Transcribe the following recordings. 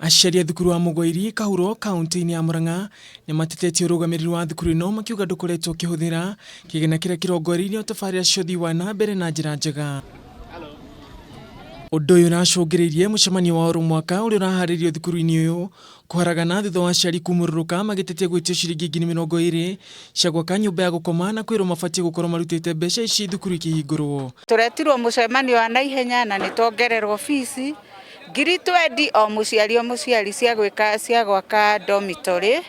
Aciari a thukuru wa Mugoiri kahuro kaunti-ini ya Murang'a ni matitetie urugamiriri wa thukuru ino makiuga ndukoretwo ukihũthĩra kĩgĩna kĩrĩa kĩrongoreirie tabarĩra cia ũthii wa na mbere na njĩra njega. Ũndũ ũyũ ũracũngĩrĩirie mucemanio wa mwaka ũrĩa ũraharĩrĩrio thukuru-inĩ ũyũ kũharagana thutha wa aciari kumururuka magitetia gwitio ciringi 20,000 cia gwaka nyumba ya gukoma na kwĩrwo mabatie gũkorwo marutĩte mbeca ici thukuru ikĩhingũrwo. Tũretirwo mucemanio wa naihenya na nĩtuongererwo fees ngiri 20 o muciari cia gwaka dormitory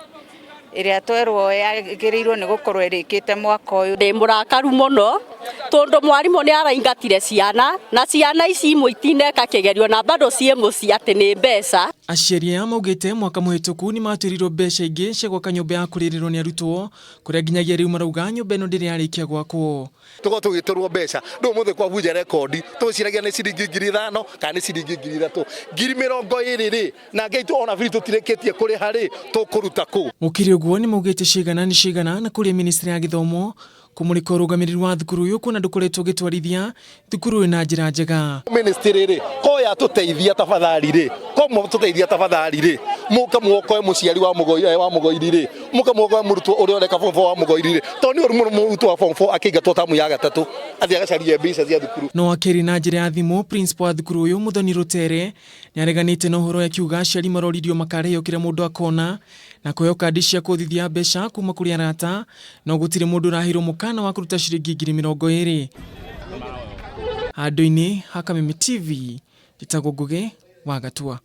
iria twerwo yagĩrĩirwo nĩ gũkorwo ĩrĩkĩte mwaka ũyũ. Ndĩ mũrakaru mũno tondũ mwarimũ nĩ araingatire ciana na ciana ici imwe itineka kĩgerio na bado ciĩ mũciĩ atĩ nĩ mbeca. Aciari aya maugite mwaka mũhĩtũku nĩ matwĩrirwo mbeca ingĩ cia gwaka nyumba ya kũrĩrĩrwo nĩ arutwo kũrĩa nginyagia rĩu marauga nyumba ĩno ndĩrĩ yarĩkia gwakwo. Tuko tũgĩtũrwo mbeca ndũ mũthĩ kwa bunja rekondi tũciragia nĩ ciringi 5,000 kana nĩ ciringi 3,000 ngiri 20 rĩ na ngai tu ona biri tũtirĩkĩtie kũrĩ harĩ tũkũruta kũ. Mũkiri ũguo nĩ maugĩte cigana nĩ cigana na kũrĩa ministry ya gĩthomo kumurika urugamiriri wa thukuru uyu kuna ndukoretwo gitwarithia thukuru na njira njega. Ministry ri koya tuteithia tafadhali ri komo tuteithia tafadhali ri muka muokoe muciari wa Mugoiri ri muka muokoe murutwo uria ureka form 4 wa Mugoiri ri to ni murutwo wa form 4 akiingatwo tamu ya gatatu athia gacarie mbeca cia thukuru. No akiri na njira ya thimu principal wa thukuru uyu Muthoni Rutere ni areganite na uhoro ya kiuga aciari maroririo makarehyo kira mundu akona na kuheo kandi cia kuthithia mbeca kuma kuri arata no gutire mundu rahirwo mukana wa kuruta ciringi 20,000. Handũ-inĩ ha Kameme TV, Njĩtagwo Ngugi wa Gatua.